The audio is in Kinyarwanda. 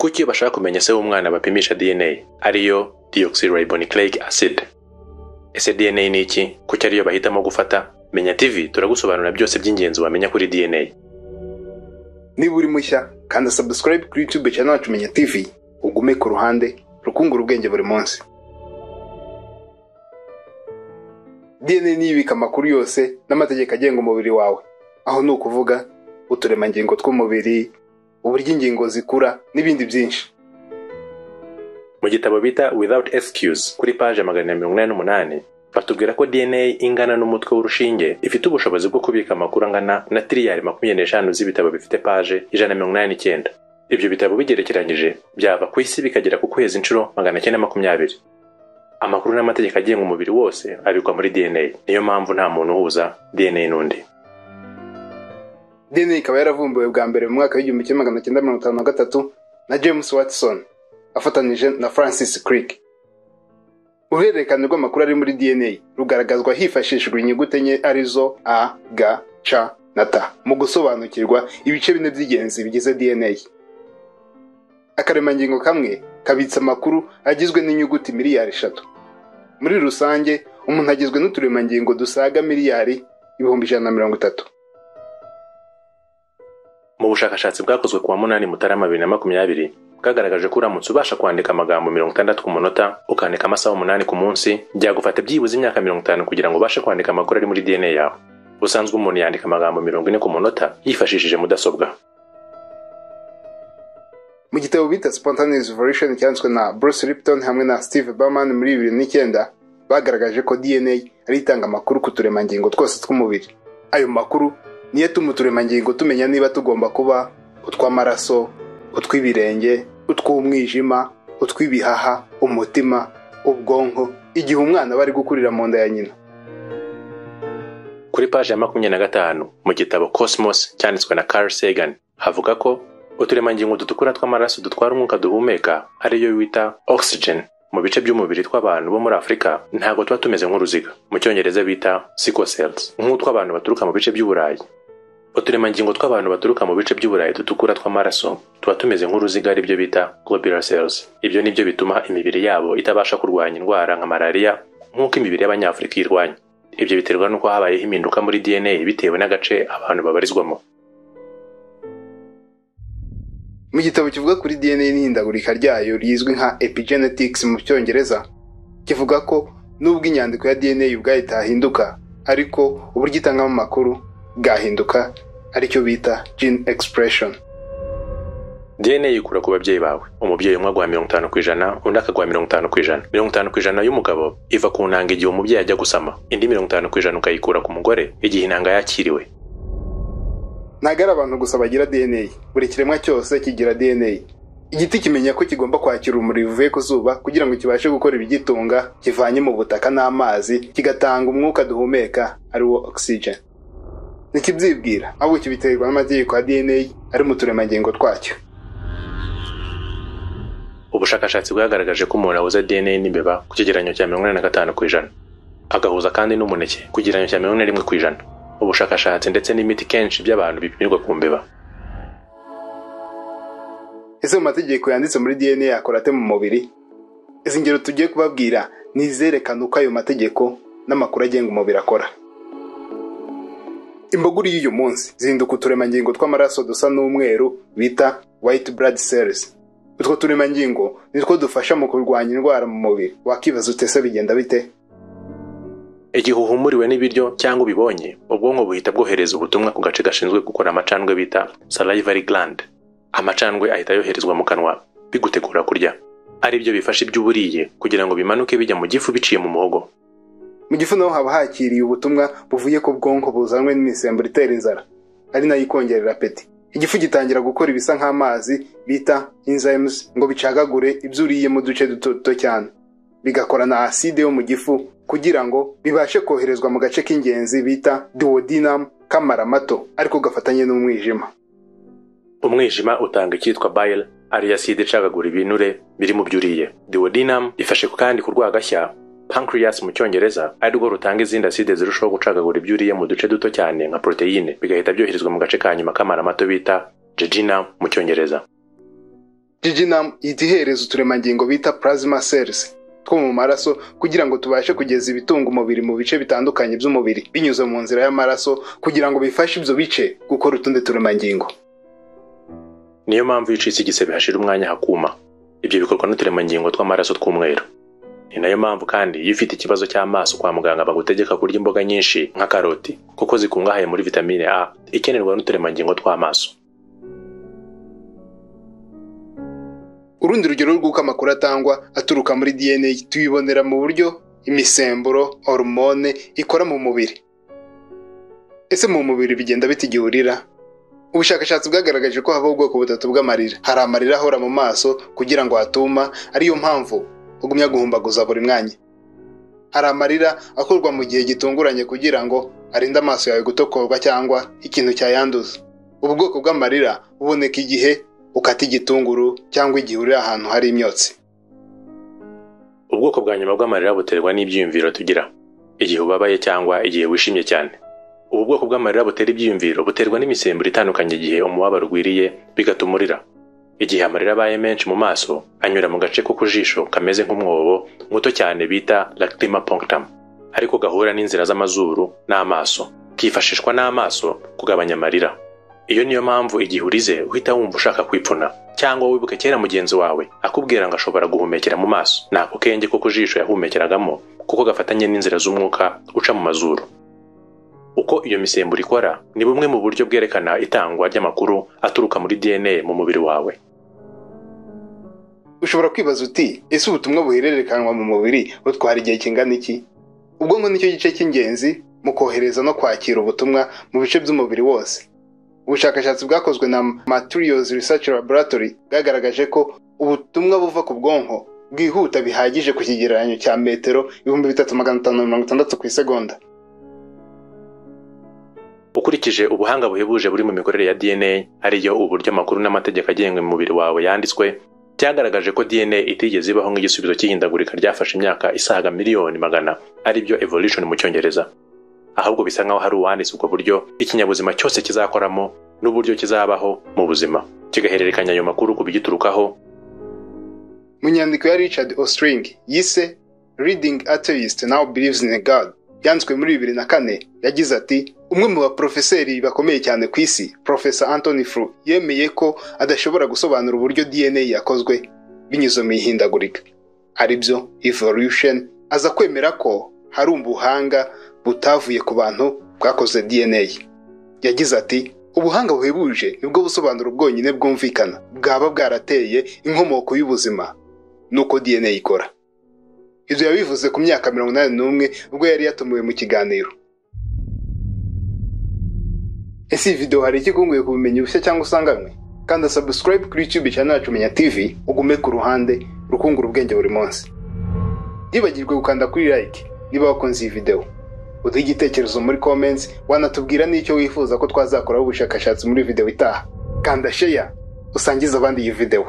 kuki iyo bashaka kumenya se w'umwana bapimisha DNA ariyo deoxyribonucleic acid? Ese DNA ni iki? Kuki ariyo bahitamo gufata? Menya TV turagusobanurira byose by'ingenzi wamenya kuri DNA. Niba uri mushya kandi subscribe kuri YouTube channel yacu Menya TV, ugume ku ruhande rukungura ubwenge buri munsi. DNA ni ibika amakuru yose n'amategeko agenga umubiri wawe, aho ni ukuvuga uturemangingo tw'umubiri, uburyo ingingo zikura n'ibindi byinshi. Mu gitabo bita Without Excuse kuri page 188 batubwira ko DNA ingana n'umutwe w'urushinge ifite ubushobozi bwo kubika amakuru angana na tiriyari 25 z'ibitabo bifite page 189. Ibyo bitabo bigerekeranyije byava ku isi bikagera ku kwezi inshuro 920. Amakuru n'amategeko agenga umubiri wose abikwa muri DNA. Niyo mpamvu nta muntu uhuza DNA n'undi. DNA ikaba yaravumbuwe bwa mbere mu mwaka w'1953 na James Watson afatanije na Francis Crick. Uruhererekane rw'amakuru ari muri DNA rugaragazwa hifashishijwe inyuguti enye arizo A, G, C na T mu gusobanukirwa ibice bine by'ingenzi bigize DNA. Akaremangingo kamwe kabitsa amakuru agizwe n'inyuguti miliyari 3. Muri rusange umuntu agizwe n'uturemangingo dusaga miliyari 130. Mu bushakashatsi bwakozwe kuwa 8 Mutarama 2020 bwagaragaje ko uramutse ubasha kwandika amagambo 60 ku munota ukandika amasaha 8 ku munsi byagufata byibuze imyaka 50 kugira ngo ubashe kwandika amakuru ari muri DNA yawe. Usanzwe umuntu yandika amagambo 40 ku munota yifashishije mudasobwa. Mu gitabo bita Spontaneous Evolution cyanditswe na Bruce Lipton hamwe na Steve Bauman muri 2009 bagaragaje ko DNA ari itanga amakuru ku turemangingo twose tw'umubiri. Ayo makuru niyo atuma uturemangingo tumenya niba tugomba kuba utw'amaraso, utw'ibirenge, utw'umwijima, utw'ibihaha, umutima, ubwonko, igihe umwana bari gukurira mu nda ya nyina. Kuri page ya 25 mu gitabo Cosmos cyanditswe na Carl Sagan havuga ko uturemangingo dutukura tw'amaraso dutwara umwuka duhumeka ariyo bita oxygen mu bice by'umubiri tw'abantu bo muri Afrika ntago tuba tumeze nk'uruziga, mu cyongereza bita sickle cells, nk'utw'abantu baturuka mu bice by'uburayi. Uturemangingo tw'abantu baturuka mu bice by'uburayi dutukura tw'amaraso tuba tumeze nk'uruziga ari byo bita globular cells. Ibyo nibyo bituma imibiri yabo itabasha kurwanya indwara nka malaria nk'uko imibiri y'abanyafrika irwanya. Ibyo biterwa nuko habayeho impinduka muri DNA bitewe n'agace abantu babarizwamo. Mu gitabo kivuga kuri DNA n'ihindagurika ryayo rizwi nka epigenetics mu cyongereza kivuga ko nubwo inyandiko ya DNA ubwayo itahinduka ariko uburyo itangamo amakuru bwahinduka aricyo bita gene expression. DNA ikura ku babyeyi bawe. Umubyeyi umwe agwa 50%, undi akagwa 50%. 50% y'umugabo iva ku ntanga igihe umubyeyi ajya gusama. Indi 50% ukayikura ku mugore igihe intanga yakiriwe. Nagara abantu gusa bagira DNA. Buri kiremwa cyose kigira DNA. Igiti kimenya ko kigomba kwakira umuriro uvuye ku zuba kugira ngo kibashe gukora ibigitunga kivanye mu butaka n'amazi kigatanga umwuka duhumeka ari wo oxygen. Nikibyibwira ahubwo kibiterwa n'amategeko ya DNA ari mu turemangingo twacyo. Ubushakashatsi bwagaragaje ko umuntu ahuza DNA n'imbeba ku kigereranyo cya 45%, agahuza kandi n'umuneke ku kigereranyo cya 41%. Ubushakashatsi ndetse n'imiti kenshi by'abantu bipimirwa ku mbeba. Ese mu mategeko yanditse muri DNA yakora ate mu mubiri? Izi ngero tugiye kubabwira nizerekana uko ayo mategeko n'amakuru agenga umubiri akora. Imboguri y'uyu munsi zihinduka uturemangingo tw'amaraso dusa n'umweru bita white blood cells. Utwo turemangingo nitwo dufasha mu kurwanya indwara mu mubiri. Wakibaza utese bigenda bite? Igihe uhumuriwe n'ibiryo cyangwa ubibonye, ubwonko buhita bwohereza ubutumwa ku gace gashinzwe gukora amacandwe bita salivary gland. Amacandwe ahita yoherezwa mu kanwa bigutegura kurya. Ari byo bifasha ibyo uburiye kugira ngo bimanuke bijya mu gifu biciye mu muhogo. Mu gifu naho haba hakiriye ubutumwa buvuye ku bwonko buzanwe n'imisemburo itera inzara, ari nayo ikongerera apeti. Igifu gitangira gukora ibisa nk'amazi bita enzymes ngo bicagagure ibyo uriye mu duce duto cyane. Bigakora na acide yo mu gifu kugira ngo bibashe koherezwa mu gace k'ingenzi bita duodenum kamara mato ariko gafatanye n'umwijima. Umwijima utanga icyitwa bile ari acide icagagura ibinure biri mu byuriye. Duodenum ifashe kandi kurwagashya pancreas mu cyongereza ari rwo rutanga izindi acide zirushaho gucagagura ibyuriye mu duce duto cyane nka proteine bigahita byoherezwa mu gace kanyuma kamara mato bita jejunum mu cyongereza. jejunum ihita ihereza uturemangingo bita plasma cells two mu maraso kugira ngo tubashe kugeza ibitunga umubiri mu bice bitandukanye by'umubiri binyuze mu nzira y'amaraso kugira ngo bifashe ibyo bice gukora utundi turemangingo. Niyo mpamvu yicitse igisebe hashira umwanya hakuma. Ibyo bikorwa n'uturemangingo tw'amaraso tw'umweru. Ni nayo mpamvu kandi iyo ufite ikibazo cy'amaso kwa muganga bagutegeka kurya imboga nyinshi nka karoti kuko zikungahaye muri vitamine A ikenerwa n'uturemangingo tw'amaso. Urundi rugero rw'uko amakuru atangwa aturuka muri DNA tuyibonera mu buryo imisemburo hormone ikora mu mubiri. Ese mu mubiri bigenda bitigihurira? Ubushakashatsi bwagaragaje ko haba ubwoko butatu bw'amarira. Hari amarira ahora mu maso kugira ngo atuma, ariyo mpamvu ugumya guhumbaguza buri mwanya. Hari amarira akorwa mu gihe gitunguranye kugira ngo arinde amaso yawe gutokorwa cyangwa ikintu cyayanduza. Ubu bwoko bw'amarira buboneka igihe ukata igitunguru cyangwa igihe uri ahantu hari imyotsi. Ubwoko bwa nyuma bw'amarira buterwa n'ibyiyumviro tugira, igihe ubabaye cyangwa igihe wishimye cyane. Ubu bwoko bw'amarira butera ibyiyumviro buterwa n'imisemburo itandukanye igihe umubabaro ugwiriye bigatuma urira. Igihe amarira abaye menshi mu maso anyura mu gace ko ku jisho kameze nk'umwobo muto cyane bita lacrima punctum, ariko gahura n'inzira z'amazuru n'amaso, kifashishwa n'amaso kugabanya amarira. Iyo niyo mpamvu igihe urize uhita wumva ushaka kwipfuna, cyangwa wibuke kera mugenzi wawe akubwira ngo ashobora guhumekera mu maso. Nako kenge ko ku jisho yahumekeragamo kuko gafatanye n'inzira z'umwuka uca mu mazuru. Uko iyo misemburo ikora ni bumwe mu buryo bwerekana itangwa ry'amakuru aturuka muri DNA mu mubiri wawe. Ushobora kwibaza uti, ese ubutumwa buhererekanwa mu mubiri butwara igihe kingana iki? Ubwonko nicyo gice cy'ingenzi mu kohereza no kwakira ubutumwa mu bice by'umubiri wose. Ubushakashatsi bwakozwe na Materials Research Laboratory bwagaragaje ko ubutumwa buva ku bwonko bwihuta bihagije ku kigereranyo cya metero 3560 ku isegonda. Ukurikije ubuhanga buhebuje buri mu mikorere ya DNA, ariyo uburyo amakuru n'amategeko agenga mu mubiri wawe yanditswe, cyagaragaje ko DNA itigeze ibaho nk'igisubizo cy'ihindagurika ryafashe imyaka isaga miliyoni magana, aribyo evolution mu Cyongereza. Ahubwo bisa nkaho hari uwanditse ubwo buryo ikinyabuzima cyose kizakoramo n'uburyo kizabaho mu buzima, kigahererekanya ayo makuru ku bigiturukaho. Mu nyandiko ya Richard Ostring yise Reading Atheist Now Believes in God, yanditswe muri 2004, yagize ati, umwe mu baprofeseri bakomeye cyane ku isi, Professor Anthony Flew, yemeye ko adashobora gusobanura uburyo DNA yakozwe binyuze mu ihindagurika, aribyo evolution. Aza kwemera ko hari ubuhanga butavuye ku bantu bwakoze DNA. Yagize ati, ubuhanga buhebuje nibwo busobanura ubwonyine bwumvikana bwaba bwarateye inkomoko y'ubuzima nuko DNA ikora. Ibyo yabivuze ku myaka 81 ubwo yari yatumiwe mu kiganiro. Ese video hari ikigunguye kubimenye ubushya cyangwa usanganywe? Kanda subscribe kuri YouTube channel yacu Menya TV ugume ku ruhande rukungura ubwenge buri munsi. Ntibagirwe gukanda kuri like niba wakunze iyi video. Uduhe igitekerezo muri comments, wanatubwira n'icyo wifuza ko twazakoraho ubushakashatsi muri video itaha. Kanda share usangiza abandi iyi video.